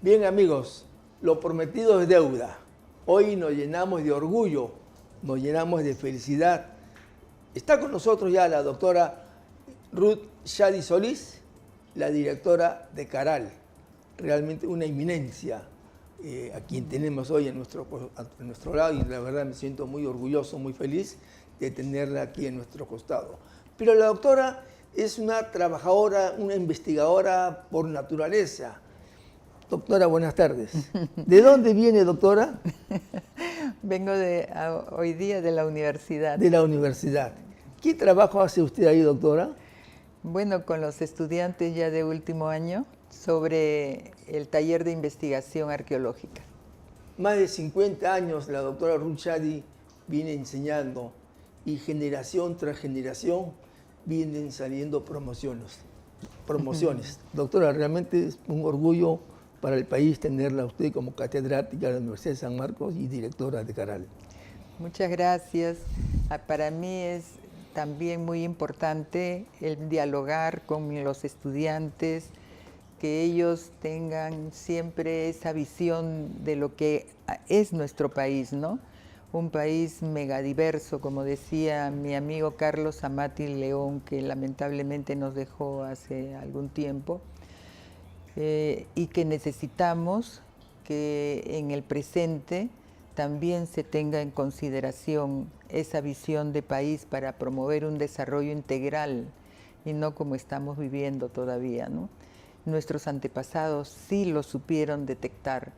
Bien amigos, lo prometido es deuda. Hoy nos llenamos de orgullo, nos llenamos de felicidad. Está con nosotros ya la doctora Ruth Shadi Solís, la directora de Caral. Realmente una eminencia a quien tenemos hoy a nuestro lado, y la verdad me siento muy orgulloso, muy feliz de tenerla aquí a nuestro costado. Pero la doctora es una trabajadora, una investigadora por naturaleza. Doctora, buenas tardes. ¿De dónde viene, doctora? Vengo hoy día de la universidad. De la universidad. ¿Qué trabajo hace usted ahí, doctora? Bueno, con los estudiantes ya de último año sobre el taller de investigación arqueológica. Más de 50 años la doctora Ruth Shadi viene enseñando y generación tras generación vienen saliendo promociones. Doctora, realmente es un orgullo para el país tenerla a usted como catedrática de la Universidad de San Marcos y directora de Caral. Muchas gracias. Para mí es también muy importante el dialogar con los estudiantes, que ellos tengan siempre esa visión de lo que es nuestro país, ¿no? Un país megadiverso, como decía mi amigo Carlos Amati León, que lamentablemente nos dejó hace algún tiempo, y que necesitamos que en el presente también se tenga en consideración esa visión de país para promover un desarrollo integral y no como estamos viviendo todavía, ¿no? Nuestros antepasados sí lo supieron detectar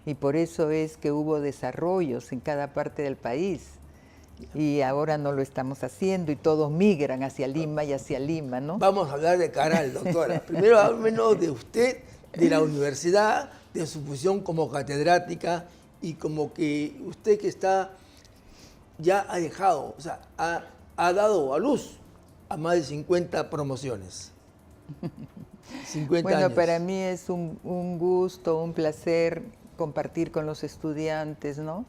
y por eso es que hubo desarrollos en cada parte del país y ahora no lo estamos haciendo y todos migran hacia Lima y hacia Lima, ¿no? Vamos a hablar de Caral, doctora. Primero háblenos de usted, de la universidad, de su función como catedrática y como que usted que está ya ha dejado, o sea, ha dado a luz a más de 50 promociones. 50 bueno, años. Para mí es un gusto, un placer compartir con los estudiantes, ¿no?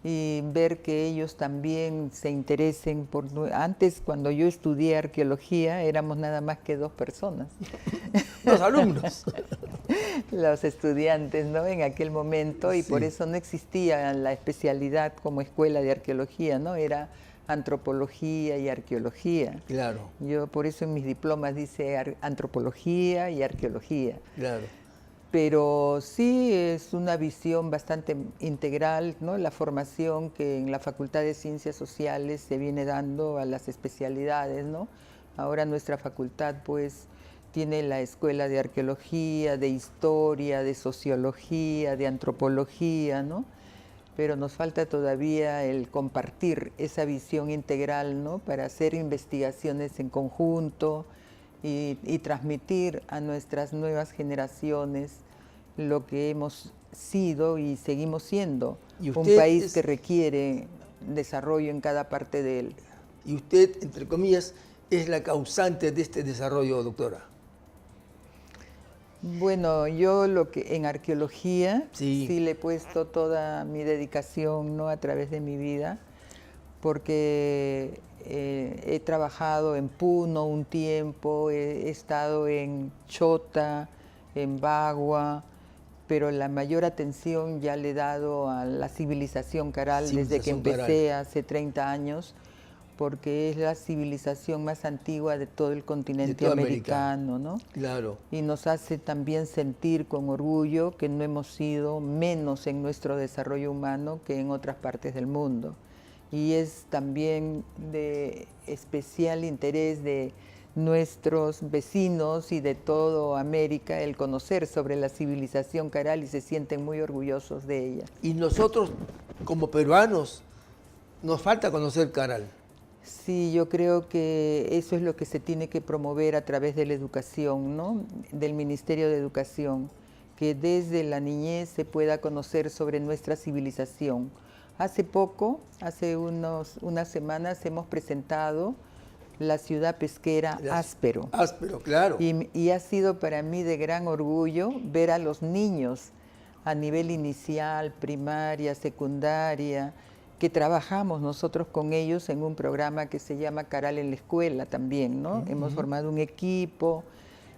Y ver que ellos también se interesen por... Antes, cuando yo estudié arqueología, éramos nada más que 2 personas. Los alumnos. Los estudiantes, ¿no? En aquel momento, y sí. Por eso no existía la especialidad como escuela de arqueología, ¿no? Era antropología y arqueología. Claro. Yo por eso en mis diplomas dice antropología y arqueología. Claro. Pero sí es una visión bastante integral, ¿no? La formación que en la Facultad de Ciencias Sociales se viene dando a las especialidades, ¿no? Ahora nuestra facultad pues tiene la escuela de arqueología, de historia, de sociología, de antropología, ¿no? Pero nos falta todavía el compartir esa visión integral, ¿no? Para hacer investigaciones en conjunto y transmitir a nuestras nuevas generaciones lo que hemos sido y seguimos siendo, un país que requiere desarrollo en cada parte de él. Y usted, entre comillas, es la causante de este desarrollo, doctora. Bueno, yo en arqueología sí le he puesto toda mi dedicación, ¿no? A través de mi vida, porque he trabajado en Puno un tiempo, he estado en Chota, en Bagua, pero la mayor atención ya le he dado a la civilización Caral desde que empecé hace 30 años, porque es la civilización más antigua de todo el continente americano, ¿no? Claro. Y nos hace también sentir con orgullo que no hemos sido menos en nuestro desarrollo humano que en otras partes del mundo. Y es también de especial interés de nuestros vecinos y de toda América el conocer sobre la civilización Caral y se sienten muy orgullosos de ella. Y nosotros, como peruanos, nos falta conocer Caral. Sí, yo creo que eso es lo que se tiene que promover a través de la educación, ¿no? Del Ministerio de Educación, que desde la niñez se pueda conocer sobre nuestra civilización. Hace poco, hace unas semanas, hemos presentado la ciudad pesquera Áspero. Áspero, claro. Y ha sido para mí de gran orgullo ver a los niños a nivel inicial, primaria, secundaria, que trabajamos nosotros con ellos en un programa que se llama Caral en la Escuela también, ¿no? Hemos formado un equipo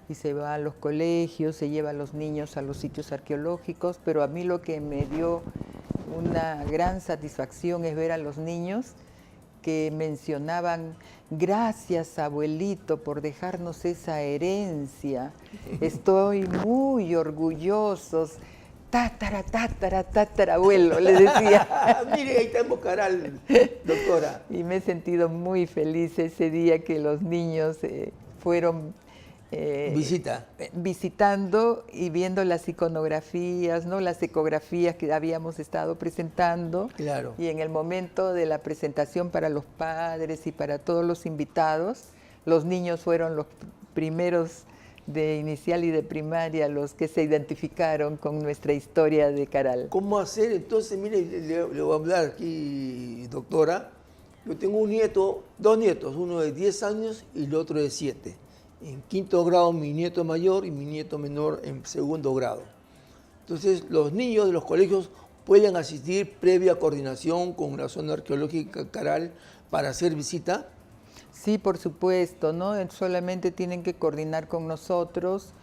y se va a los colegios, se lleva a los niños a los sitios arqueológicos, pero a mí lo que me dio una gran satisfacción es ver a los niños que mencionaban: gracias abuelito por dejarnos esa herencia, estoy muy orgullosos, tatarabuelo, le decía. Mire, ahí tenemos Caral, doctora. Y me he sentido muy feliz ese día que los niños fueron visitando y viendo las iconografías, ¿no? Las ecografías que habíamos estado presentando. Claro. Y en el momento de la presentación para los padres y para todos los invitados, los niños fueron los primeros de inicial y de primaria los que se identificaron con nuestra historia de Caral. ¿Cómo hacer? Entonces, mire, le voy a hablar aquí, doctora. Yo tengo un nieto, dos nietos, uno de 10 años y el otro de 7. En 5º grado mi nieto mayor y mi nieto menor en 2º grado. Entonces, los niños de los colegios pueden asistir previa coordinación con la zona arqueológica Caral para hacer visita. Sí, por supuesto, ¿no? Solamente tienen que coordinar con nosotros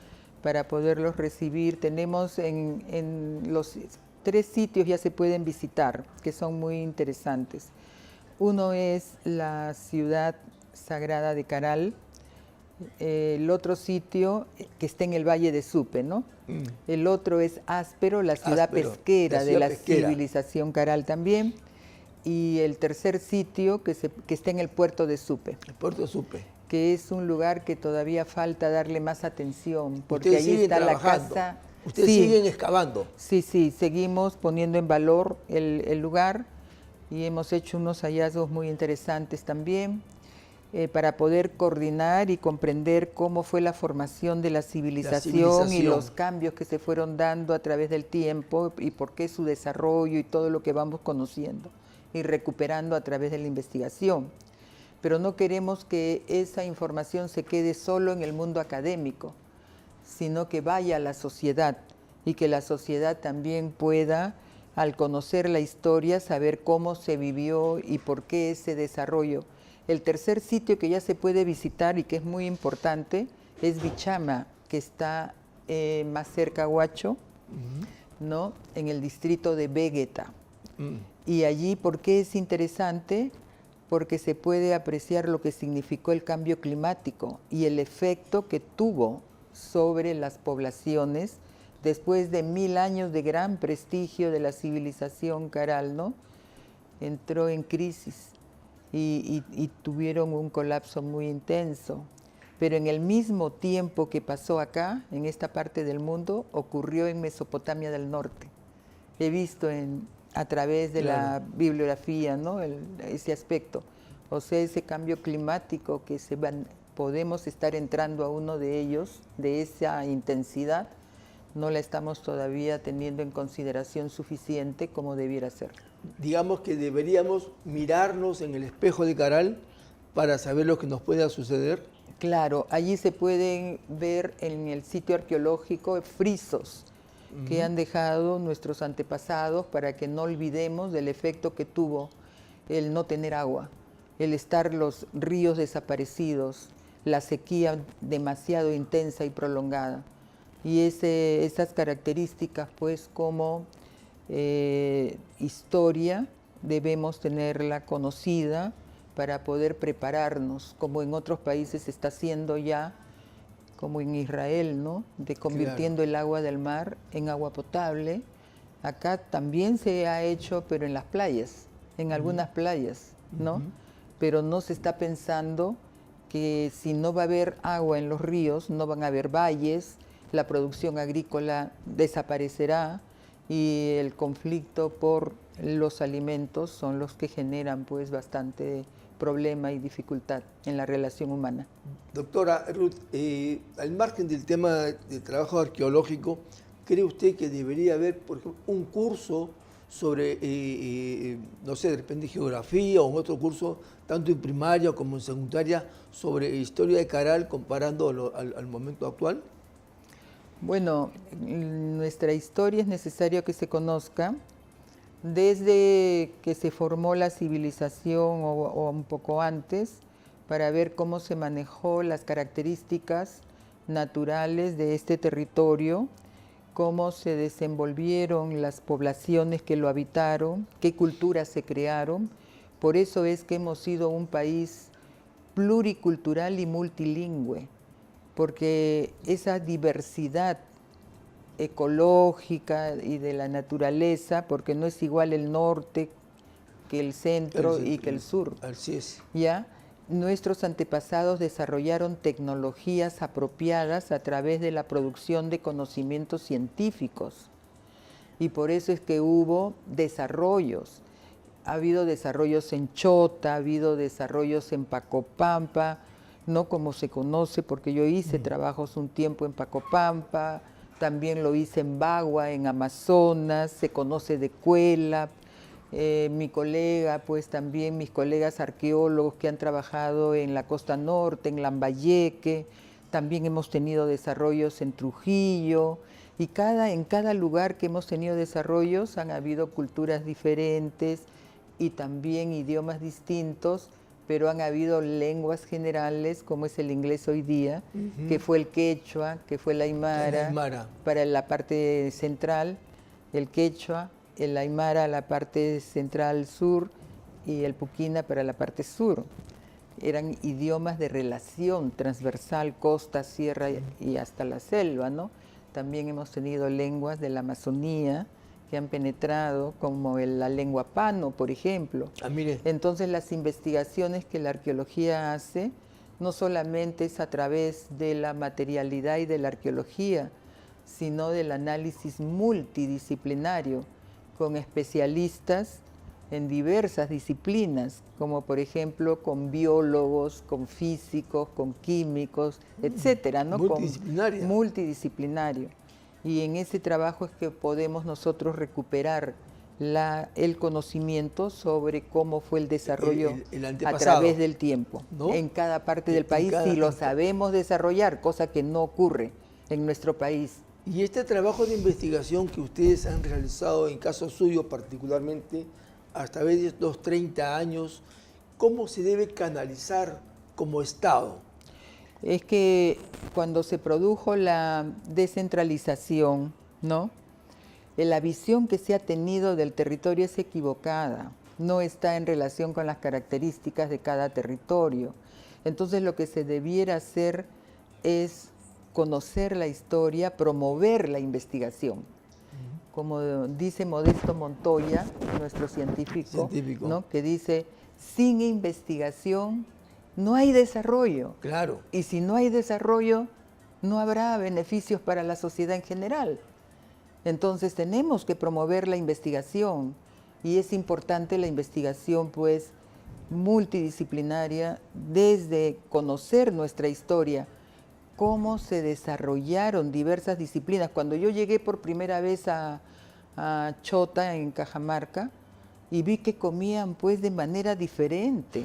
para poderlos recibir. Tenemos en los 3 sitios ya se pueden visitar, que son muy interesantes. Uno es la ciudad sagrada de Caral, el otro sitio que está en el Valle de Supe, ¿no? El otro es Áspero, la ciudad pesquera de la civilización Caral también. Y el tercer sitio que está en el puerto de Supe. El puerto de Supe. Que es un lugar que todavía falta darle más atención, porque ahí está la casa. Ustedes siguen excavando. Sí, seguimos poniendo en valor el lugar y hemos hecho unos hallazgos muy interesantes también para poder coordinar y comprender cómo fue la formación de la civilización y los cambios que se fueron dando a través del tiempo y por qué su desarrollo y todo lo que vamos conociendo y recuperando a través de la investigación. Pero no queremos que esa información se quede solo en el mundo académico, sino que vaya a la sociedad y que la sociedad también pueda, al conocer la historia, saber cómo se vivió y por qué ese desarrollo. El tercer sitio que ya se puede visitar y que es muy importante es Bichama, que está más cerca a Huacho, ¿no? En el distrito de Vegeta. Y allí, ¿por qué es interesante? Porque se puede apreciar lo que significó el cambio climático y el efecto que tuvo sobre las poblaciones después de 1000 años de gran prestigio de la civilización Caral, ¿no? Entró en crisis y tuvieron un colapso muy intenso. Pero en el mismo tiempo que pasó acá, en esta parte del mundo, ocurrió en Mesopotamia del Norte. He visto a través de la bibliografía, ¿no? Ese aspecto. O sea, ese cambio climático que podemos estar entrando a uno de ellos, de esa intensidad, no la estamos todavía teniendo en consideración suficiente como debiera ser. Digamos que deberíamos mirarnos en el espejo de Caral para saber lo que nos pueda suceder. Claro, allí se pueden ver en el sitio arqueológico frisos que han dejado nuestros antepasados para que no olvidemos del efecto que tuvo el no tener agua, el estar los ríos desaparecidos, la sequía demasiado intensa y prolongada. Y esas características, pues, como historia, debemos tenerla conocida para poder prepararnos, como en otros países se está haciendo ya, como en Israel, ¿no? Convirtiendo el agua del mar en agua potable. Acá también se ha hecho, pero en las playas, en algunas playas, ¿no? Pero no se está pensando que si no va a haber agua en los ríos, no van a haber valles, la producción agrícola desaparecerá y el conflicto por los alimentos son los que generan, pues, bastante problema y dificultad en la relación humana. Doctora Ruth, al margen del tema de trabajo arqueológico, ¿cree usted que debería haber, por ejemplo, un curso sobre, no sé, de repente geografía o otro curso, tanto en primaria como en secundaria, sobre historia de Caral comparando al momento actual? Bueno, nuestra historia es necesario que se conozca desde que se formó la civilización o un poco antes, para ver cómo se manejó las características naturales de este territorio, cómo se desenvolvieron las poblaciones que lo habitaron, qué culturas se crearon. Por eso es que hemos sido un país pluricultural y multilingüe, porque esa diversidad ecológica y de la naturaleza, porque no es igual el norte que el centro y que el sur. Así es. ¿Ya? Nuestros antepasados desarrollaron tecnologías apropiadas a través de la producción de conocimientos científicos. Y por eso es que hubo desarrollos. Ha habido desarrollos en Chota, ha habido desarrollos en Pacopampa, no como se conoce, porque yo hice trabajos un tiempo en Pacopampa, también lo hice en Bagua, en Amazonas, se conoce de Cuela. Mi colega, pues también mis colegas arqueólogos que han trabajado en la costa norte, en Lambayeque, también hemos tenido desarrollos en Trujillo, y en cada lugar que hemos tenido desarrollos han habido culturas diferentes y también idiomas distintos, pero han habido lenguas generales, como es el inglés hoy día, que fue el quechua, que fue el aymara, para la parte central, el quechua, el aymara la parte central sur y el puquina para la parte sur. Eran idiomas de relación transversal, costa, sierra y hasta la selva, ¿no? También hemos tenido lenguas de la Amazonía que han penetrado, como la lengua pano, por ejemplo. Mire. Entonces las investigaciones que la arqueología hace no solamente es a través de la materialidad y de la arqueología, sino del análisis multidisciplinario, con especialistas en diversas disciplinas, como por ejemplo con biólogos, con físicos, con químicos, etcétera, ¿no? Multidisciplinario. Y en ese trabajo es que podemos nosotros recuperar el conocimiento sobre cómo fue el desarrollo a través del tiempo, ¿no? En cada parte del país, si lo sabemos desarrollar, cosa que no ocurre en nuestro país. Y este trabajo de investigación que ustedes han realizado, en caso suyo particularmente, a través de estos 30 años, ¿cómo se debe canalizar como Estado? Es que cuando se produjo la descentralización, ¿no? La visión que se ha tenido del territorio es equivocada, no está en relación con las características de cada territorio. Entonces lo que se debiera hacer es conocer la historia, promover la investigación. Como dice Modesto Montoya, nuestro científico. ¿No? Que dice, sin investigación no hay desarrollo. Claro. Y si no hay desarrollo, no habrá beneficios para la sociedad en general. Entonces tenemos que promover la investigación, y es importante la investigación, pues, multidisciplinaria, desde conocer nuestra historia, cómo se desarrollaron diversas disciplinas. Cuando yo llegué por primera vez a Chota, en Cajamarca, y vi que comían pues de manera diferente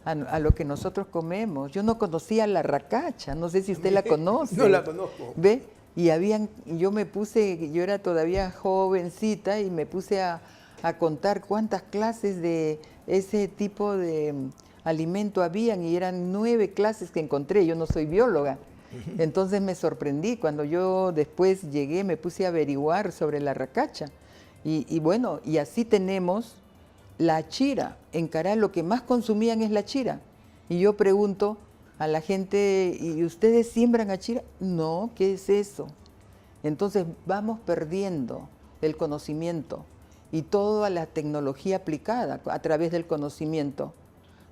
a lo que nosotros comemos. Yo no conocía la racacha, no sé si usted la conoce. No la conozco. ¿Ve? Y yo era todavía jovencita y me puse a contar cuántas clases de ese tipo de alimento habían, y eran 9 clases que encontré. Yo no soy bióloga. Entonces me sorprendí. Cuando yo después llegué, me puse a averiguar sobre la racacha. Y bueno, y así tenemos la chira. En Caral lo que más consumían es la chira. Y yo pregunto a la gente, ¿y ustedes siembran achira? No, ¿qué es eso? Entonces vamos perdiendo el conocimiento y toda la tecnología aplicada a través del conocimiento.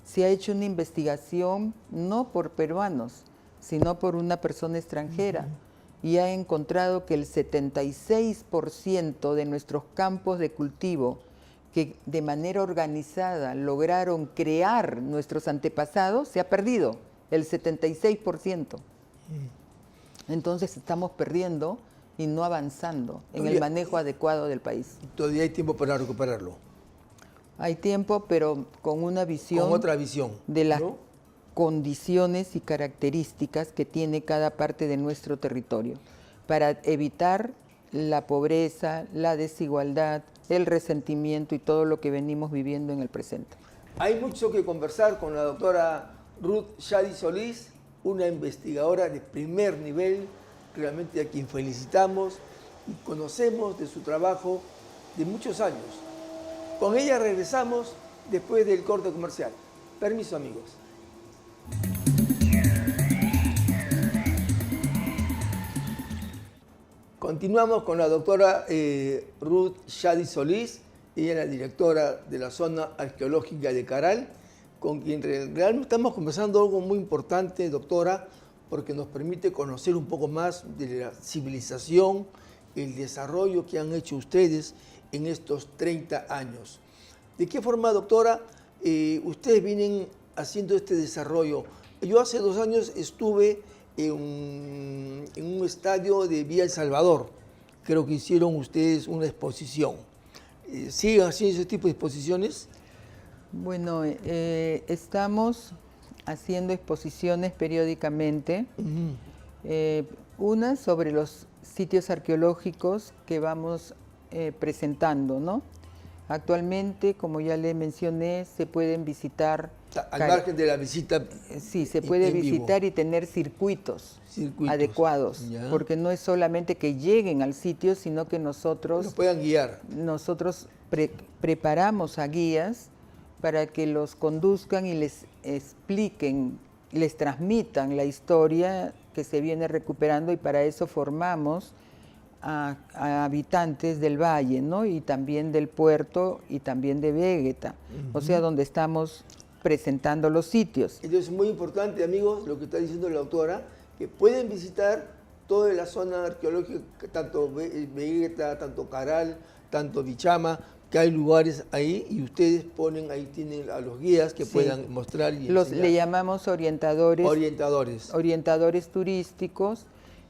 Se ha hecho una investigación no por peruanos, sino por una persona extranjera, y ha encontrado que el 76% de nuestros campos de cultivo que de manera organizada lograron crear nuestros antepasados, se ha perdido, el 76%. Entonces estamos perdiendo y no avanzando en el manejo adecuado del país. Todavía hay tiempo para recuperarlo. Hay tiempo, pero con una visión. Con otra visión. De las condiciones y características que tiene cada parte de nuestro territorio, para evitar la pobreza, la desigualdad, el resentimiento y todo lo que venimos viviendo en el presente. Hay mucho que conversar con la doctora Ruth Shadi Solís, una investigadora de primer nivel, realmente a quien felicitamos y conocemos de su trabajo de muchos años. Con ella regresamos después del corte comercial. Permiso, amigos. Continuamos con la doctora Ruth Shadi Solís, ella es la directora de la zona arqueológica de Caral, con quien realmente estamos conversando algo muy importante, doctora, porque nos permite conocer un poco más de la civilización, el desarrollo que han hecho ustedes en estos 30 años. ¿De qué forma, doctora, ustedes vienen haciendo este desarrollo? Yo hace 2 años estuve en un estadio de Villa El Salvador. Creo que hicieron ustedes una exposición. ¿Siguen haciendo ese tipo de exposiciones? Bueno, estamos haciendo exposiciones periódicamente, una sobre los sitios arqueológicos que vamos presentando, ¿no? Actualmente, como ya le mencioné, se pueden visitar... Al margen de la visita. Sí, se puede visitar y tener circuitos adecuados, ¿ya? Porque no es solamente que lleguen al sitio, sino que nosotros... Los puedan guiar. Nosotros preparamos a guías para que los conduzcan y les expliquen, les transmitan la historia que se viene recuperando, y para eso formamos a habitantes del valle, ¿no? Y también del puerto y también de Vegeta, o sea, donde estamos presentando los sitios. Entonces es muy importante, amigos, lo que está diciendo la autora, que pueden visitar toda la zona arqueológica, tanto Vegeta, tanto Caral, tanto Vichama, que hay lugares ahí y ustedes ponen, ahí tienen a los guías que puedan mostrar y enseñar. Le llamamos orientadores. Orientadores turísticos.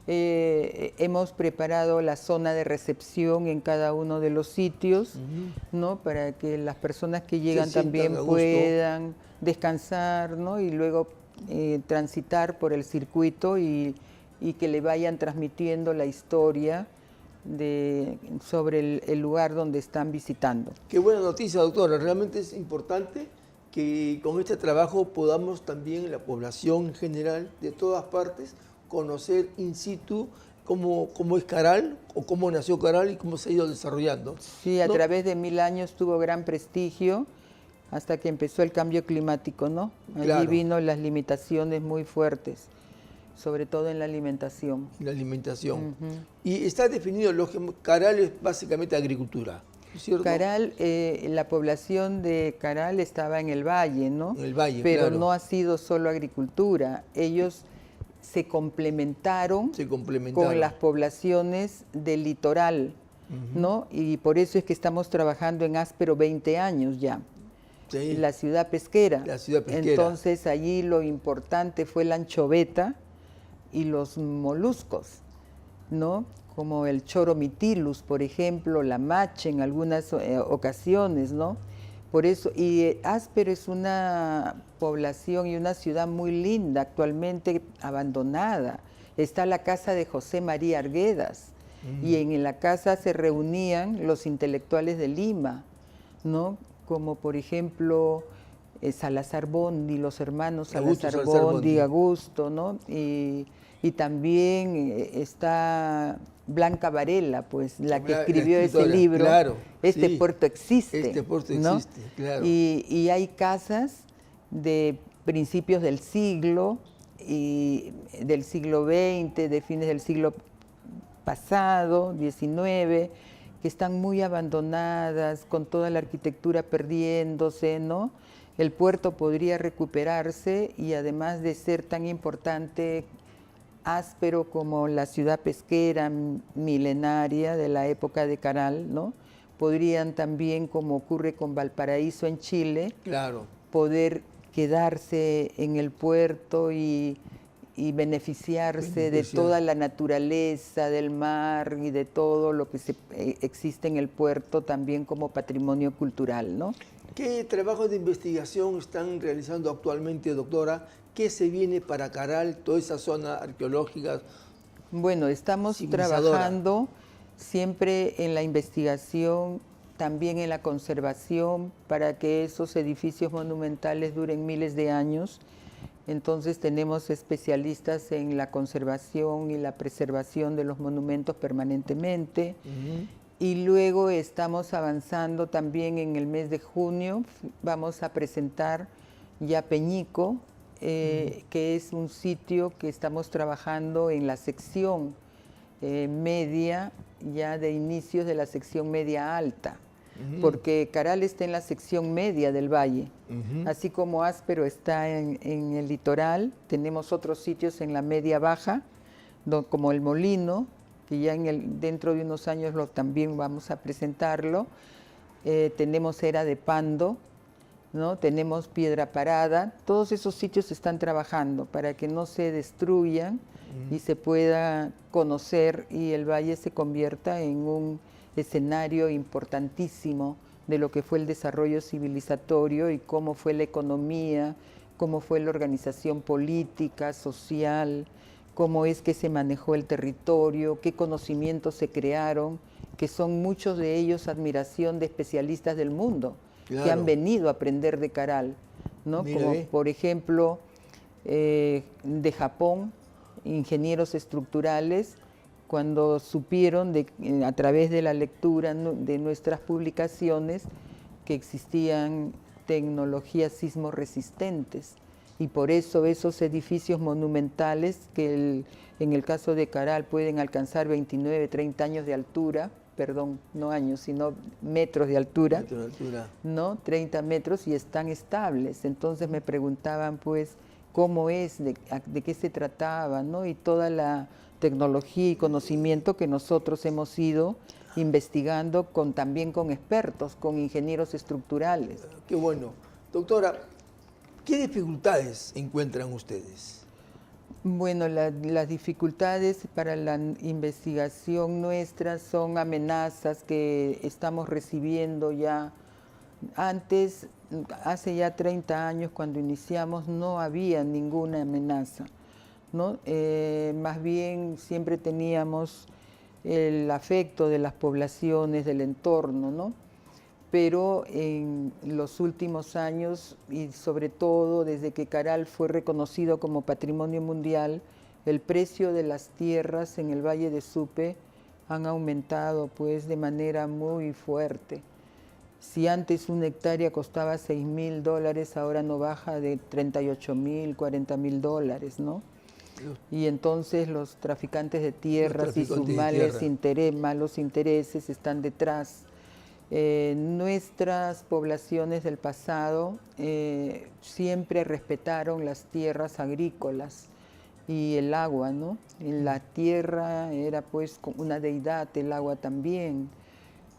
Hemos preparado la zona de recepción en cada uno de los sitios, ¿no? Para que las personas que llegan también puedan descansar, ¿no? Y luego transitar por el circuito y que le vayan transmitiendo la historia sobre el lugar donde están visitando. Qué buena noticia, doctora. Realmente es importante que con este trabajo podamos también, la población en general, de todas partes, conocer in situ cómo es Caral, o cómo nació Caral y cómo se ha ido desarrollando. Sí, a través de 1000 años tuvo gran prestigio hasta que empezó el cambio climático, ¿no? Allí vino las limitaciones muy fuertes, sobre todo en la alimentación. La alimentación. Y está definido, Caral es básicamente agricultura, ¿cierto? Caral, la población de Caral estaba en el valle, ¿no? En el valle, pero no ha sido solo agricultura. Ellos se complementaron con las poblaciones del litoral, ¿no? Y por eso es que estamos trabajando en Áspero 20 años ya. Sí. La ciudad pesquera. La ciudad pesquera. Entonces allí lo importante fue la anchoveta y los moluscos, ¿no? Como el choromitilus, por ejemplo, la mache en algunas ocasiones, ¿no? Por eso, y Áspero es una población y una ciudad muy linda, actualmente abandonada. Está la casa de José María Arguedas, y en la casa se reunían los intelectuales de Lima, ¿no? Como por ejemplo Salazar Bondi, los hermanos Salazar Bondi, Augusto, ¿no? Y también está Blanca Varela, pues la que escribió ese libro. Claro, este puerto existe. Este puerto ¿no? existe, claro. Y hay casas de principios del siglo, y del siglo XX, de fines del siglo pasado, XIX, que están muy abandonadas, con toda la arquitectura perdiéndose, ¿no? El puerto podría recuperarse, y además de ser tan importante Áspero como la ciudad pesquera milenaria de la época de Caral, ¿no? Podrían también, como ocurre con Valparaíso en Chile, poder quedarse en el puerto y beneficiarse de toda la naturaleza del mar y de todo lo que existe en el puerto también como patrimonio cultural, ¿no? ¿Qué trabajos de investigación están realizando actualmente, doctora? ¿Qué se viene para Caral, toda esa zona arqueológica? Bueno, estamos trabajando siempre en la investigación, también en la conservación, para que esos edificios monumentales duren miles de años, Entonces tenemos especialistas en la conservación y la preservación de los monumentos permanentemente. Y luego estamos avanzando también en el mes de junio, vamos a presentar ya Peñico, que es un sitio que estamos trabajando en la sección media, ya de inicios de la sección media alta, porque Caral está en la sección media del valle, así como Áspero está en el litoral. Tenemos otros sitios en la media baja, como el Molino, que ya dentro de unos años también vamos a presentarlo. Tenemos Era de Pando, ¿no? Tenemos Piedra Parada. Todos esos sitios están trabajando para que no se destruyan y se pueda conocer y el valle se convierta en un escenario importantísimo de lo que fue el desarrollo civilizatorio y cómo fue la economía, cómo fue la organización política, social, cómo es que se manejó el territorio, qué conocimientos se crearon, que son muchos de ellos admiración de especialistas del mundo, que han venido a aprender de Caral, ¿no? Como por ejemplo de Japón, ingenieros estructurales, cuando supieron a través de la lectura de nuestras publicaciones que existían tecnologías sismorresistentes, y por eso esos edificios monumentales que en el caso de Caral pueden alcanzar 29, 30 años de altura, perdón, no años, sino metros de altura, ¿no? 30 metros, y están estables. Entonces me preguntaban pues cómo es, de qué se trataba, ¿no? Y toda la tecnología y conocimiento que nosotros hemos ido investigando también con expertos, con ingenieros estructurales. Qué bueno. Doctora, ¿qué dificultades encuentran ustedes? Bueno, las dificultades para la investigación nuestra son amenazas que estamos recibiendo ya. Antes, hace ya 30 años, cuando iniciamos, no había ninguna amenaza, ¿no? Más bien siempre teníamos el afecto de las poblaciones del entorno, ¿no? Pero en los últimos años, y sobre todo desde que Caral fue reconocido como Patrimonio Mundial, el precio de las tierras en el Valle de Supe han aumentado pues de manera muy fuerte. Si antes una hectárea costaba $6.000, ahora no baja de $38.000, $40.000, ¿no? Y entonces los traficantes de tierras y sus malos intereses están detrás. Nuestras poblaciones del pasado siempre respetaron las tierras agrícolas y el agua, ¿no? La tierra era pues una deidad, el agua también,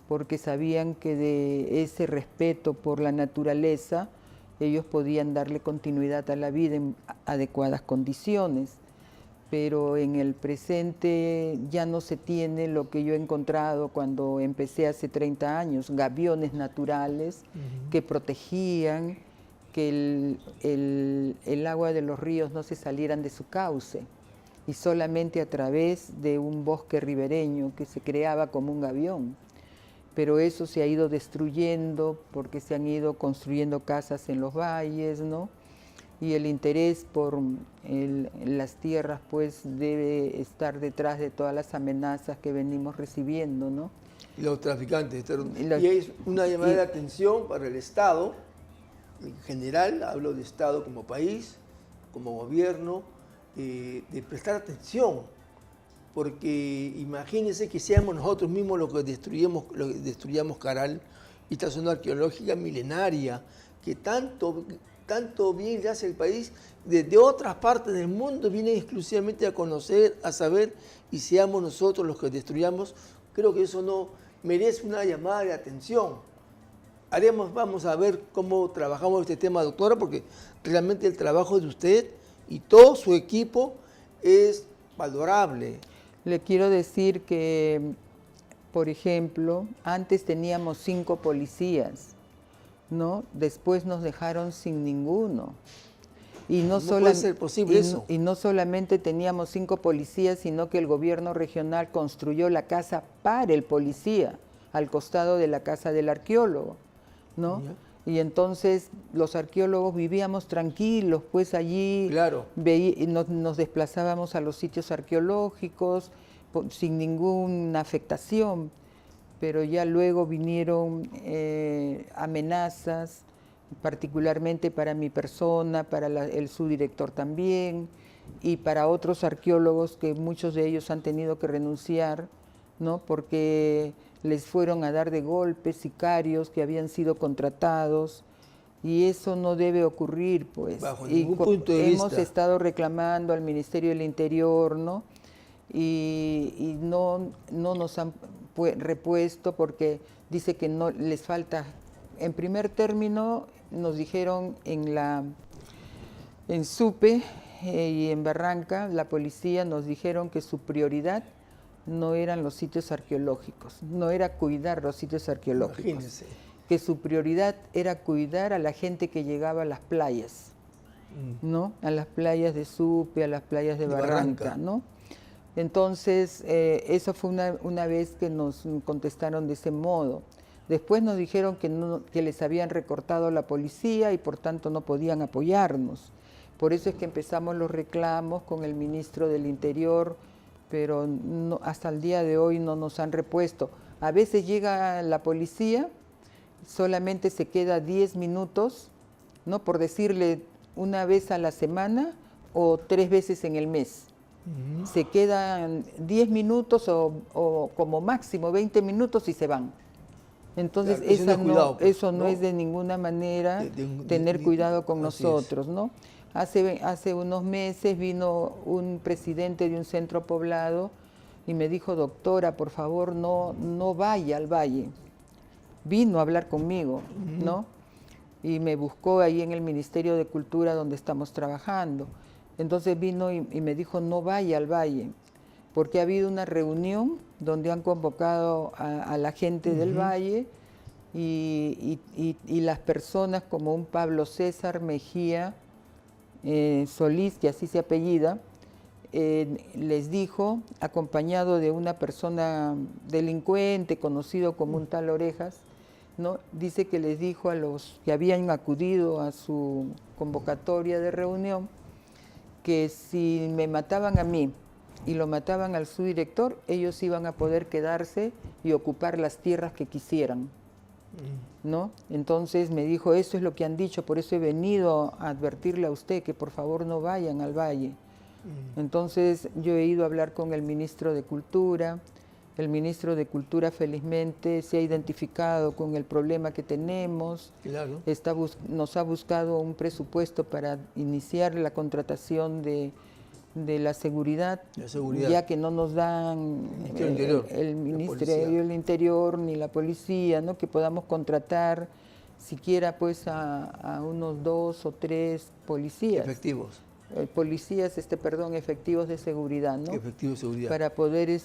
porque sabían que de ese respeto por la naturaleza ellos podían darle continuidad a la vida en adecuadas condiciones. Pero en el presente ya no se tiene lo que yo he encontrado cuando empecé hace 30 años, gaviones naturales que protegían que el agua de los ríos no se salieran de su cauce, y solamente a través de un bosque ribereño que se creaba como un gavión. Pero eso se ha ido destruyendo porque se han ido construyendo casas en los valles, ¿no? Y el interés por las tierras pues debe estar detrás de todas las amenazas que venimos recibiendo, ¿no? Y los traficantes. Y es una llamada de atención para el Estado, en general, hablo de Estado como país, como gobierno, de prestar atención, porque imagínense que seamos nosotros mismos los que destruyamos Caral, esta zona arqueológica milenaria, que tanto bien le hace el país, desde otras partes del mundo vienen exclusivamente a conocer, a saber, y seamos nosotros los que destruyamos. Creo que eso no merece una llamada de atención. Vamos a ver cómo trabajamos este tema, doctora, porque realmente el trabajo de usted y todo su equipo es valorable. Le quiero decir que, por ejemplo, antes teníamos 5 policías, ¿no? Después nos dejaron sin ninguno. Y no puede ser posible eso. Y no solamente teníamos 5 policías, sino que el gobierno regional construyó la casa para el policía, al costado de la casa del arqueólogo, ¿no? Y entonces los arqueólogos vivíamos tranquilos, pues allí Claro. nos desplazábamos a los sitios arqueológicos sin ninguna afectación, pero ya luego vinieron amenazas, particularmente para mi persona, para el subdirector también, y para otros arqueólogos que muchos de ellos han tenido que renunciar, ¿no? Porque les fueron a dar de golpe sicarios que habían sido contratados, y eso no debe ocurrir, pues. Bajo Y ningún punto de hemos vista. estado reclamando al Ministerio del Interior, ¿no? Y no nos han repuesto porque dice que no les falta. En primer término nos dijeron en Supe y en Barranca, la policía nos dijeron que su prioridad no eran los sitios arqueológicos, no era cuidar los sitios arqueológicos. Imagínense. Que su prioridad era cuidar a la gente que llegaba a las playas, ¿no? A las playas de Supe, a las playas de Barranca, ¿no? Entonces, eso fue una vez que nos contestaron de ese modo. Después nos dijeron que les habían recortado la policía y por tanto no podían apoyarnos. Por eso es que empezamos los reclamos con el ministro del Interior, pero hasta el día de hoy no nos han repuesto. A veces llega la policía, solamente se queda 10 minutos, ¿no? Por decirle una vez a la semana o 3 veces en el mes. Se quedan 10 minutos o como máximo 20 minutos y se van. Entonces, claro, eso no es de ninguna manera tener cuidado con nosotros, ¿no? Hace unos meses vino un presidente de un centro poblado y me dijo: doctora, por favor, no vaya al valle. Vino a hablar conmigo, ¿no? Y me buscó ahí en el Ministerio de Cultura donde estamos trabajando. Entonces vino y me dijo: no vaya al valle, porque ha habido una reunión donde han convocado a la gente del valle y las personas como un Pablo César Mejía Solís, que así se apellida, les dijo, acompañado de una persona delincuente conocido como un tal Orejas, ¿no? Dice que les dijo a los que habían acudido a su convocatoria de reunión que si me mataban a mí y lo mataban al subdirector, ellos iban a poder quedarse y ocupar las tierras que quisieran, ¿no? Entonces me dijo: eso es lo que han dicho, por eso he venido a advertirle a usted que por favor no vayan al valle. Entonces yo he ido a hablar con el ministro de Cultura. El ministro de Cultura felizmente se ha identificado con el problema que tenemos. Claro. Nos ha buscado un presupuesto para iniciar la contratación de la seguridad, ya que no nos dan el Ministerio del Interior ni la policía, ¿no? Que podamos contratar siquiera pues a unos 2 o 3 policías. Efectivos. Efectivos de seguridad, ¿no? Efectivos de seguridad. Para poder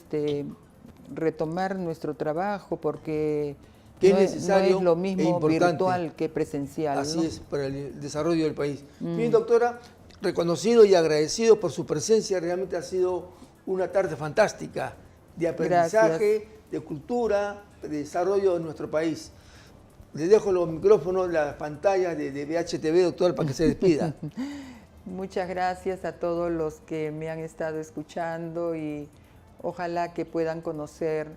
retomar nuestro trabajo, porque no es lo mismo virtual que presencial. Así, ¿no? es, para el desarrollo del país. Bien, doctora, reconocido y agradecido por su presencia, realmente ha sido una tarde fantástica de aprendizaje, gracias, de cultura, de desarrollo de nuestro país. Le dejo los micrófonos, las pantallas de BHTV, doctor, para que se despida. Muchas gracias a todos los que me han estado escuchando y ojalá que puedan conocer,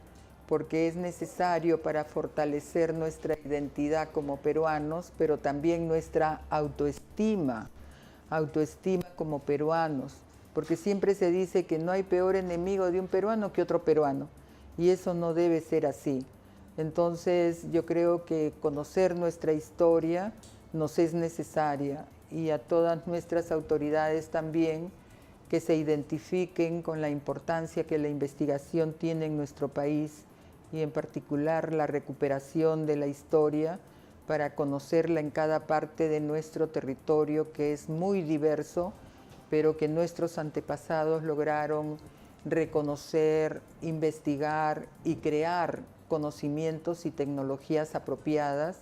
porque es necesario para fortalecer nuestra identidad como peruanos, pero también nuestra autoestima como peruanos, porque siempre se dice que no hay peor enemigo de un peruano que otro peruano, y eso no debe ser así. Entonces yo creo que conocer nuestra historia nos es necesaria, y a todas nuestras autoridades también, que se identifiquen con la importancia que la investigación tiene en nuestro país, y en particular la recuperación de la historia, para conocerla en cada parte de nuestro territorio, que es muy diverso, pero que nuestros antepasados lograron reconocer, investigar y crear conocimientos y tecnologías apropiadas,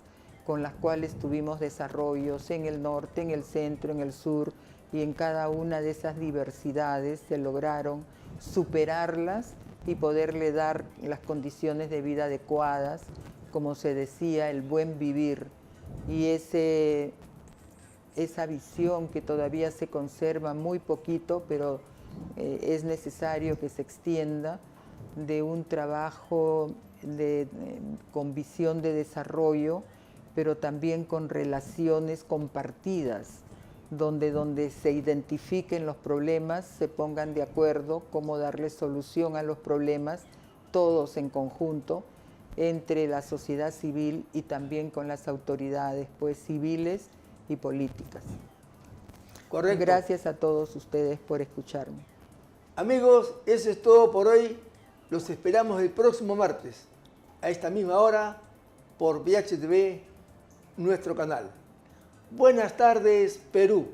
con las cuales tuvimos desarrollos en el norte, en el centro, en el sur, y en cada una de esas diversidades se lograron superarlas y poderle dar las condiciones de vida adecuadas, como se decía, el buen vivir, y esa visión que todavía se conserva muy poquito, pero es necesario que se extienda, de un trabajo con visión de desarrollo, pero también con relaciones compartidas, donde se identifiquen los problemas, se pongan de acuerdo cómo darle solución a los problemas, todos en conjunto, entre la sociedad civil y también con las autoridades, pues civiles y políticas. Correcto. Gracias a todos ustedes por escucharme. Amigos, eso es todo por hoy. Los esperamos el próximo martes, a esta misma hora, por VHTV, nuestro canal. Buenas tardes, Perú.